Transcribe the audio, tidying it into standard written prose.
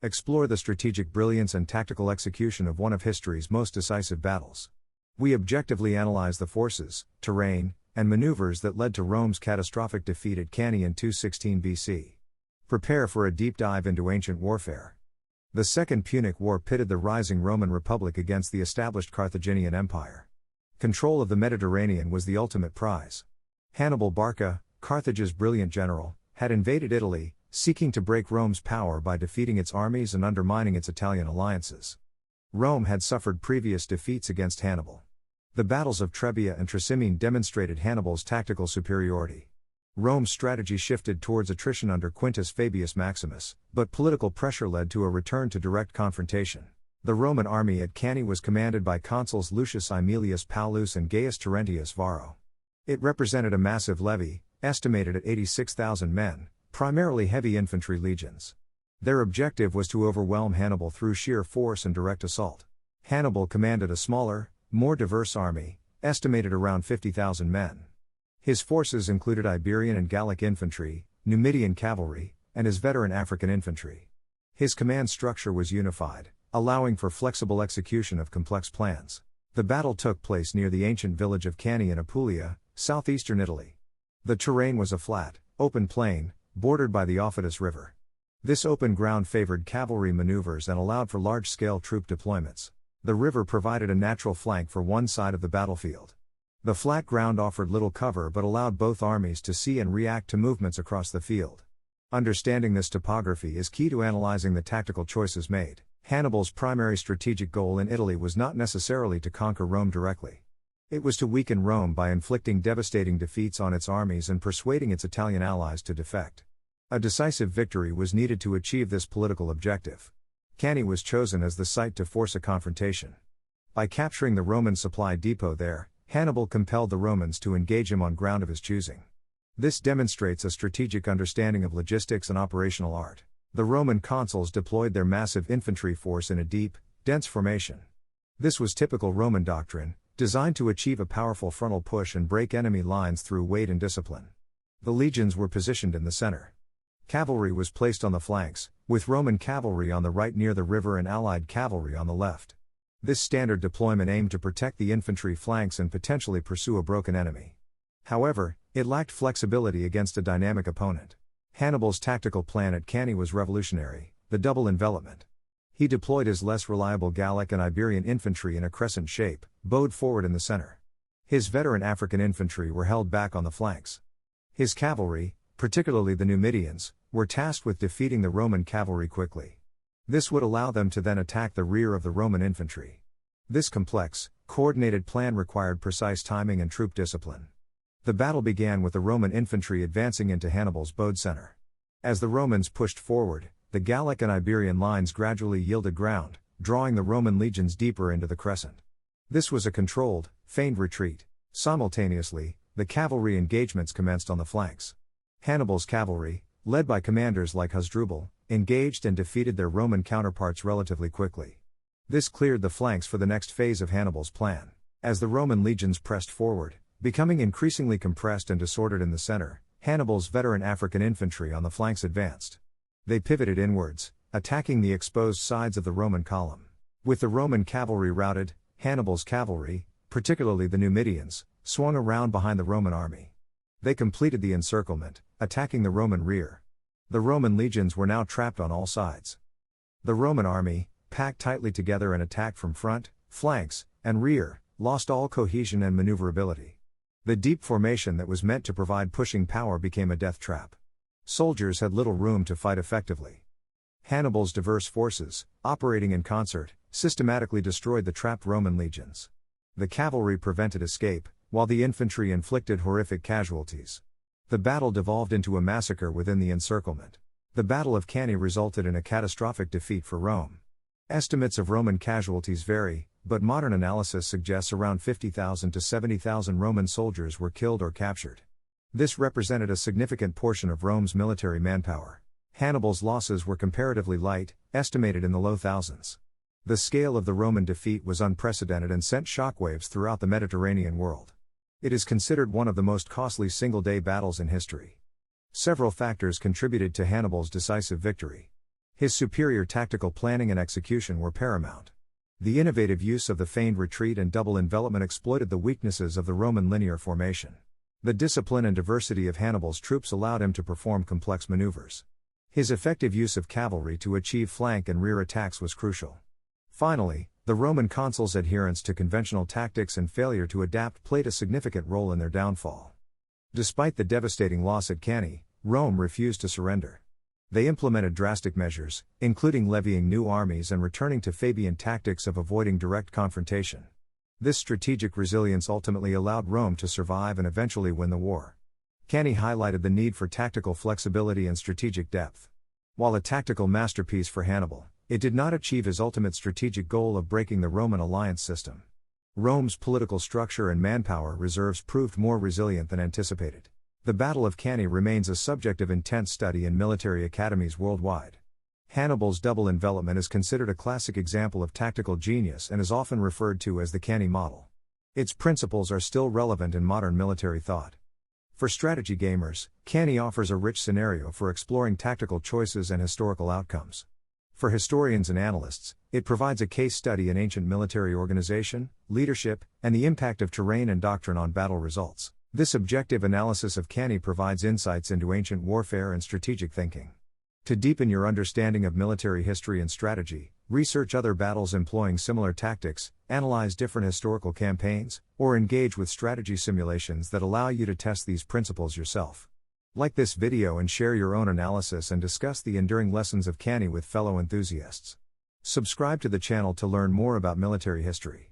Explore the strategic brilliance and tactical execution of one of history's most decisive battles. We objectively analyze the forces, terrain, and maneuvers that led to Rome's catastrophic defeat at Cannae in 216 BC. Prepare for a deep dive into ancient warfare. The Second Punic War pitted the rising Roman Republic against the established Carthaginian Empire. Control of the Mediterranean was the ultimate prize. Hannibal Barca, Carthage's brilliant general, had invaded Italy, seeking to break Rome's power by defeating its armies and undermining its Italian alliances. Rome had suffered previous defeats against Hannibal. The battles of Trebia and Trasimene demonstrated Hannibal's tactical superiority. Rome's strategy shifted towards attrition under Quintus Fabius Maximus, but political pressure led to a return to direct confrontation. The Roman army at Cannae was commanded by consuls Lucius Aemilius Paulus and Gaius Terentius Varro. It represented a massive levy, estimated at 86,000 men, primarily heavy infantry legions. Their objective was to overwhelm Hannibal through sheer force and direct assault. Hannibal commanded a smaller, more diverse army, estimated around 50,000 men. His forces included Iberian and Gallic infantry, Numidian cavalry, and his veteran African infantry. His command structure was unified, allowing for flexible execution of complex plans. The battle took place near the ancient village of Cannae in Apulia, southeastern Italy. The terrain was a flat, open plain, bordered by the Aufidus River. This open ground favored cavalry maneuvers and allowed for large-scale troop deployments. The river provided a natural flank for one side of the battlefield. The flat ground offered little cover but allowed both armies to see and react to movements across the field. Understanding this topography is key to analyzing the tactical choices made. Hannibal's primary strategic goal in Italy was not necessarily to conquer Rome directly. It was to weaken Rome by inflicting devastating defeats on its armies and persuading its Italian allies to defect. A decisive victory was needed to achieve this political objective. Cannae was chosen as the site to force a confrontation. By capturing the Roman supply depot there, Hannibal compelled the Romans to engage him on ground of his choosing. This demonstrates a strategic understanding of logistics and operational art. The Roman consuls deployed their massive infantry force in a deep, dense formation. This was typical Roman doctrine, designed to achieve a powerful frontal push and break enemy lines through weight and discipline. The legions were positioned in the center. Cavalry was placed on the flanks, with Roman cavalry on the right near the river and Allied cavalry on the left. This standard deployment aimed to protect the infantry flanks and potentially pursue a broken enemy. However, it lacked flexibility against a dynamic opponent. Hannibal's tactical plan at Cannae was revolutionary: the double envelopment. He deployed his less reliable Gallic and Iberian infantry in a crescent shape, bowed forward in the center. His veteran African infantry were held back on the flanks. His cavalry, particularly the Numidians, were tasked with defeating the Roman cavalry quickly. This would allow them to then attack the rear of the Roman infantry. This complex, coordinated plan required precise timing and troop discipline. The battle began with the Roman infantry advancing into Hannibal's bowed center. As the Romans pushed forward, the Gallic and Iberian lines gradually yielded ground, drawing the Roman legions deeper into the crescent. This was a controlled, feigned retreat. Simultaneously, the cavalry engagements commenced on the flanks. Hannibal's cavalry, led by commanders like Hasdrubal, engaged and defeated their Roman counterparts relatively quickly. This cleared the flanks for the next phase of Hannibal's plan. As the Roman legions pressed forward, becoming increasingly compressed and disordered in the center, Hannibal's veteran African infantry on the flanks advanced. They pivoted inwards, attacking the exposed sides of the Roman column. With the Roman cavalry routed, Hannibal's cavalry, particularly the Numidians, swung around behind the Roman army. They completed the encirclement, attacking the Roman rear. The Roman legions were now trapped on all sides. The Roman army, packed tightly together and attacked from front, flanks, and rear, lost all cohesion and maneuverability. The deep formation that was meant to provide pushing power became a death trap. Soldiers had little room to fight effectively. Hannibal's diverse forces, operating in concert, systematically destroyed the trapped Roman legions. The cavalry prevented escape, while the infantry inflicted horrific casualties. The battle devolved into a massacre within the encirclement. The Battle of Cannae resulted in a catastrophic defeat for Rome. Estimates of Roman casualties vary, but modern analysis suggests around 50,000 to 70,000 Roman soldiers were killed or captured. This represented a significant portion of Rome's military manpower. Hannibal's losses were comparatively light, estimated in the low thousands. The scale of the Roman defeat was unprecedented and sent shockwaves throughout the Mediterranean world. It is considered one of the most costly single-day battles in history. Several factors contributed to Hannibal's decisive victory. His superior tactical planning and execution were paramount. The innovative use of the feigned retreat and double envelopment exploited the weaknesses of the Roman linear formation. The discipline and diversity of Hannibal's troops allowed him to perform complex maneuvers. His effective use of cavalry to achieve flank and rear attacks was crucial. Finally, the Roman consuls' adherence to conventional tactics and failure to adapt played a significant role in their downfall. Despite the devastating loss at Cannae, Rome refused to surrender. They implemented drastic measures, including levying new armies and returning to Fabian tactics of avoiding direct confrontation. This strategic resilience ultimately allowed Rome to survive and eventually win the war. Cannae highlighted the need for tactical flexibility and strategic depth. While a tactical masterpiece for Hannibal, it did not achieve his ultimate strategic goal of breaking the Roman alliance system. Rome's political structure and manpower reserves proved more resilient than anticipated. The Battle of Cannae remains a subject of intense study in military academies worldwide. Hannibal's double envelopment is considered a classic example of tactical genius and is often referred to as the Cannae model. Its principles are still relevant in modern military thought. For strategy gamers, Cannae offers a rich scenario for exploring tactical choices and historical outcomes. For historians and analysts, it provides a case study in ancient military organization, leadership, and the impact of terrain and doctrine on battle results. This objective analysis of Cannae provides insights into ancient warfare and strategic thinking. To deepen your understanding of military history and strategy, research other battles employing similar tactics, analyze different historical campaigns, or engage with strategy simulations that allow you to test these principles yourself. Like this video and share your own analysis and discuss the enduring lessons of Cannae with fellow enthusiasts. Subscribe to the channel to learn more about military history.